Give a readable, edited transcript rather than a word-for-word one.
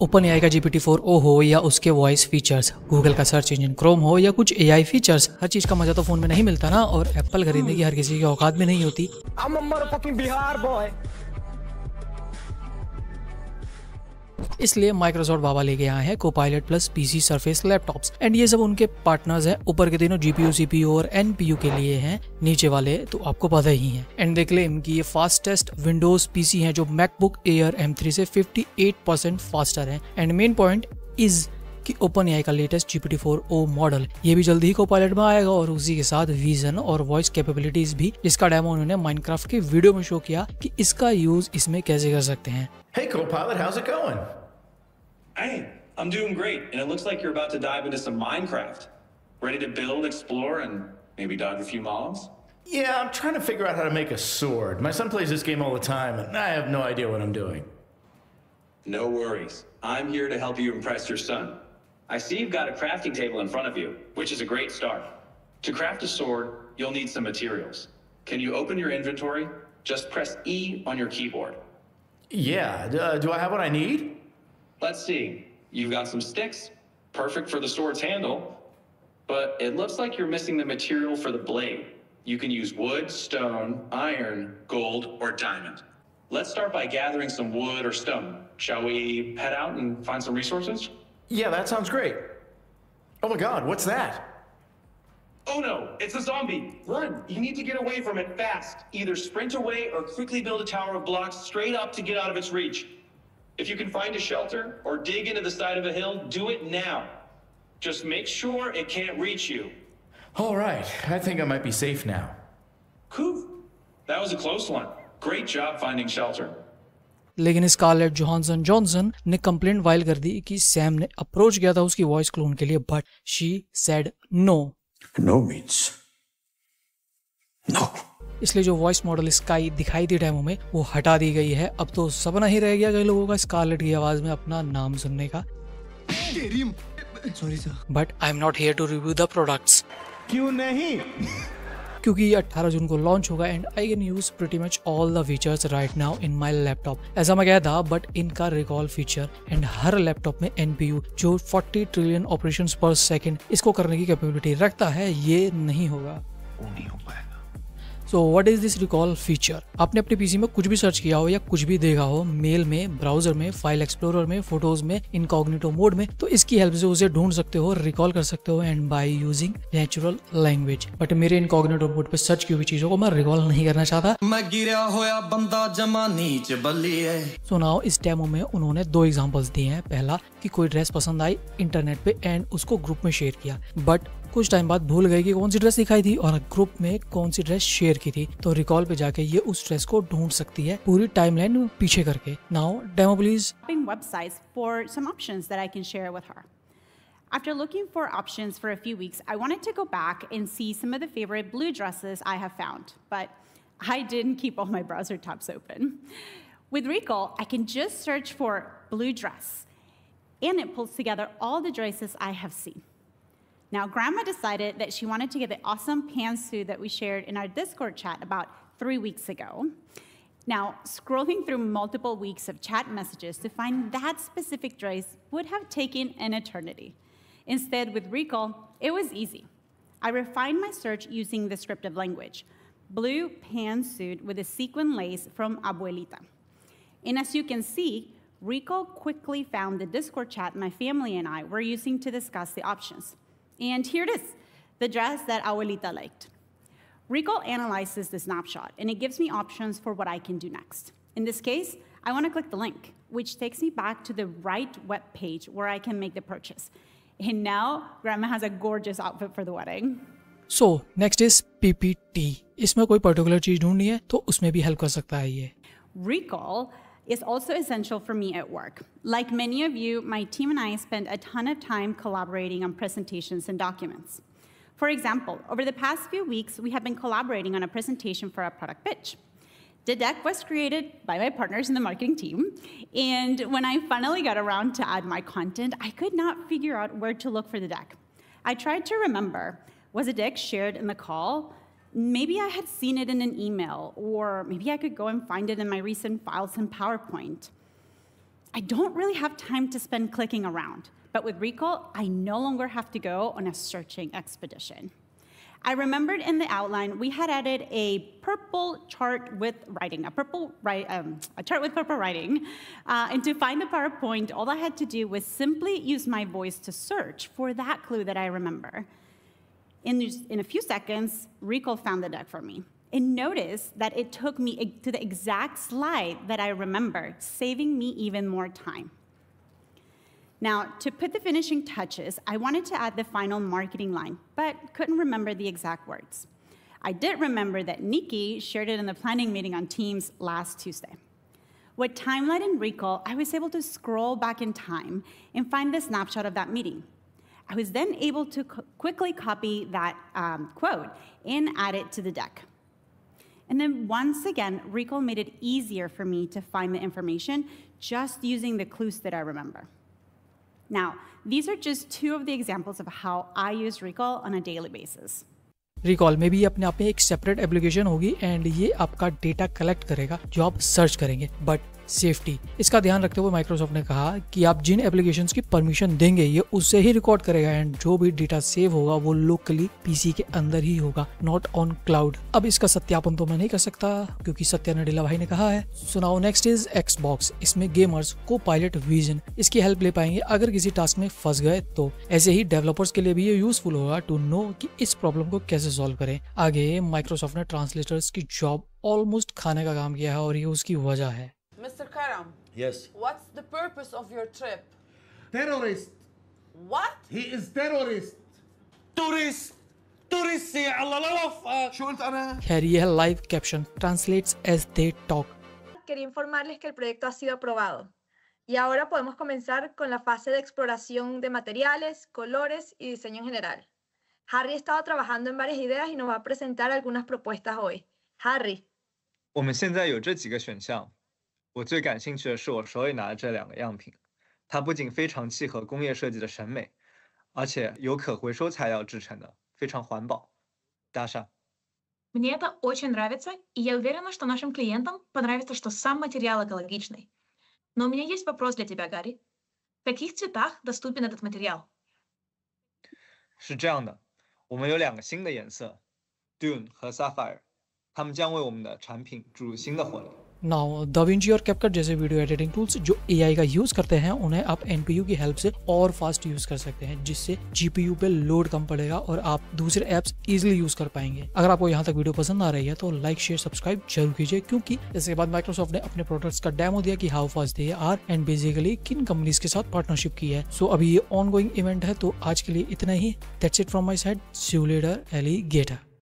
Open AI का GPT-4o हो या उसके वॉइस फीचर्स, गूगल का सर्च इंजन क्रोम हो या कुछ एआई फीचर्स, हर चीज का मजा तो फोन में नहीं मिलता ना। और एप्पल खरीदने की हर किसी की औकात में नहीं होती। I'm a motherfucking Bihar boy. इसलिए माइक्रोसॉफ्ट बाबा लेके आए हैं Copilot plus PC surface laptops. And ये सब उनके पार्टनर्स हैं। ऊपर के तीनों जीपीयू सीपीयू और एनपीयू के लिए हैं, नीचे वाले तो आपको पता ही है। एंड दे क्लेम कि ये फास्टेस्ट विंडोज पीसी हैं जो मैकबुक एयर M3 से 58% फास्टर है। एंड मेन पॉइंट इज कि ओपन एआई का लेटेस्ट GPT-4o मॉडल ये भी जल्दी ही कोपायलट में आएगा और उसी के साथ विजन और वॉइस कैपेबिलिटीज भी, जिसका डेमो उन्होंने माइनक्राफ्ट के वीडियो में शो किया कि इसका यूज इसमें कैसे कर सकते हैं। Hey Copilot, how's it going? Hey, I'm doing great, and it looks like you're about to dive into some Minecraft. Ready to build, explore, and maybe dodge a few mobs? Yeah, I'm trying to figure out how to make a sword. My son plays this game all the time, and I have no idea what I'm doing. No worries. I'm here to help you impress your son. I see you've got a crafting table in front of you, which is a great start. To craft a sword, you'll need some materials. Can you open your inventory? Just press E on your keyboard. Yeah, do I have what I need? Let's see. You've got some sticks, perfect for the sword's handle, but it looks like you're missing the material for the blade. You can use wood, stone, iron, gold, or diamond. Let's start by gathering some wood or stone. Shall we head out and find some resources? Yeah, that sounds great. Oh my god, what's that? Oh no, it's a zombie! Run! You need to get away from it fast. Either sprint away or quickly build a tower of blocks straight up to get out of its reach. If you can find a shelter or dig into the side of a hill, do it now. Just make sure it can't reach you. All right, I think I might be safe now. Whew. That was a close one. Great job finding shelter. लेकिन Scarlett Johansson ने complaint file कर दी कि Sam ने approach किया था उसकी voice clone के लिए, but she said no. No means no. इसलिए जो वॉइस मॉडल स्काई दिखाई दी डेमो में वो हटा दी गई है। अब तो सपना ही रह गया कई लोगों का स्कारलेट की आवाज में अपना नाम सुनने का। Sorry sir. But I am not here to review the products, क्यों नहीं? क्योंकि ये 18 जून को लॉन्च होगा and I can use pretty much all the features right now in my laptop. ऐसा मैं कहा था, बट इनका रिकॉल फीचर एंड हर लैपटॉप में एनपीयू जो 40 ट्रिलियन ऑपरेशंस पर सेकंड इसको करने की कैपेबिलिटी रखता है, ये नहीं होगा। वो नहीं हो पाएगा। So what is this recall feature? आपने अपने पीसी में कुछ भी सर्च किया हो या कुछ भी देखा हो, मेल में, ब्राउजर में, फाइल एक्सप्लोरर में, फोटोज में, इनकॉग्निटो मोड में, तो इसकी हेल्प से उसे ढूंढ सकते हो, रिकॉल कर सकते हो and by using natural language. But मेरे इनकॉग्निटो मोड पे सर्च की हुई चीजों को मैं रिकॉल नहीं करना चाहता। मैं गिरा होया बंदा जमा नीच बल्ली है। सो नाउ इस डेमो में उन्होंने 2 एग्जांपल्स दिए हैं। पहला कि कोई ड्रेस पसंद आई इंटरनेट पे एंड उसको ग्रुप में शेयर किया, बट कुछ टाइम बाद भूल गए कि कौन सी ड्रेस दिखाई थी और ग्रुप में कौन सी ड्रेस शेयर की थी। तो रिकॉल पे जाके ये उस ड्रेस को ढूंढ सकती है पूरी टाइमलाइन पीछे करके। Now demo please. Websites for some options that I can share with her. After looking for options for a few weeks, I wanted to go back and see some of the favorite blue dresses I have found, but I didn't keep all my browser tabs open. With Recall, I can just search for blue dress, and it pulls together all the dresses I have seen. Now, Grandma decided that she wanted to get the awesome pantsuit that we shared in our Discord chat about 3 weeks ago. Now, scrolling through multiple weeks of chat messages to find that specific dress would have taken an eternity. Instead, with Recall, it was easy. I refined my search using descriptive language. Blue pantsuit with a sequin lace from Abuelita. And as you can see, Recall quickly found the Discord chat my family and I were using to discuss the options. And here it is, the dress that Abuelita liked. Recall analyzes the snapshot, and it gives me options for what I can do next. In this case, I want to click the link, which takes me back to the right web page where I can make the purchase. And now, Grandma has a gorgeous outfit for the wedding. So, next is PPT. इसमें कोई particular चीज ढूंढनी है तो उसमें भी help कर सकता है ये। Recall is also essential for me at work. Like many of you, my team and I spend a ton of time collaborating on presentations and documents. For example, over the past few weeks, we have been collaborating on a presentation for our product pitch. The deck was created by my partners in the marketing team, and when I finally got around to add my content, I could not figure out where to look for the deck. I tried to remember, was the deck shared in the call? Maybe I had seen it in an email, or maybe I could go and find it in my recent files in PowerPoint. I don't really have time to spend clicking around. But with Recall, I no longer have to go on a searching expedition. I remembered in the outline, we had added a purple chart with writing, a chart with purple writing. And to find the PowerPoint, all I had to do was simply use my voice to search for that clue that I remember. In a few seconds, Recall found the deck for me. And notice that it took me to the exact slide that I remember, saving me even more time. Now, to put the finishing touches, I wanted to add the final marketing line, but couldn't remember the exact words. I did remember that Nikki shared it in the planning meeting on Teams last Tuesday. With Timeline and Recall, I was able to scroll back in time and find the snapshot of that meeting. I was then able to quickly copy that quote and add it to the deck. And then once again, Recall made it easier for me to find the information just using the clues that I remember. Now, these are just two of the examples of how I use Recall on a daily basis. Recall में भी अपने आप में एक separate application होगी and ये आपका data collect करेगा जो आप सर्च करेंगे, बट सेफ्टी इसका ध्यान रखते हुए माइक्रोसॉफ्ट ने कहा कि आप जिन एप्लीकेशंस की परमिशन देंगे ये उससे ही रिकॉर्ड करेगा एंड जो भी डेटा सेव होगा वो लोकली पीसी के अंदर ही होगा, नॉट ऑन क्लाउड। अब इसका सत्यापन तो मैं नहीं कर सकता क्योंकि सत्या नडेला भाई ने कहा है। So now next is Xbox. इसमें गेमर्स को पायलट विजन इसकी हेल्प ले पाएंगे अगर किसी टास्क में फंस गए तो। ऐसे ही डेवलपर्स के लिए भी ये यूजफुल होगा टू नो कि इस प्रॉब्लम को कैसे सॉल्व करें। आगे माइक्रोसॉफ्ट ने ट्रांसलेटर्स की जॉब ऑलमोस्ट खाने का काम किया है और ये उसकी वजह है। Mr. Karam. Yes. What's the purpose of your trip? Terrorist. What? He is terrorist. Tourist يا الله شو قلت أنا؟ खैर ये है live caption, translates as they talk. Quería informarles que el proyecto ha sido aprobado y ahora podemos comenzar con la fase de exploración de materiales, colores y diseño en general. Harry ha estado trabajando en varias ideas y nos va a presentar algunas propuestas hoy. Harry. 我们现在有这几个选项，我最感兴趣的是我手里拿的这2个样品，它不仅非常契合工业设计的审美，而且由可回收材料制成的，非常环保。Даша. Мне это очень нравится, и я уверена, что нашим клиентам понравится, что сам материал экологичный. Но у меня есть вопрос для тебя, Гарри. В каких цветах доступен этот материал? 是这样的，我们有2个新的颜色 ，Dune 和 Sapphire， 它们将为我们的产品注入新的活力。नाउ DaVinci और CapCut जैसे video editing tools जो AI का use करते हैं उन्हें आप NPU की help से और फास्ट यूज कर सकते हैं, जिससे GPU पे लोड कम पड़ेगा और आप दूसरे एप्स इजीली यूज कर पाएंगे। अगर आपको यहाँ तक वीडियो पसंद आ रही है तो लाइक शेयर सब्सक्राइब जरूर कीजिए, क्योंकि इसके बाद माइक्रोसॉफ्ट ने अपने प्रोडक्ट्स का डेमो दिया कि how fast they are and basically किन कंपनीज के साथ पार्टनरशिप की है। सो अभी ये ऑनगोइंग इवेंट है, तो आज के लिए इतना ही। That's it from my side. See you later alligator.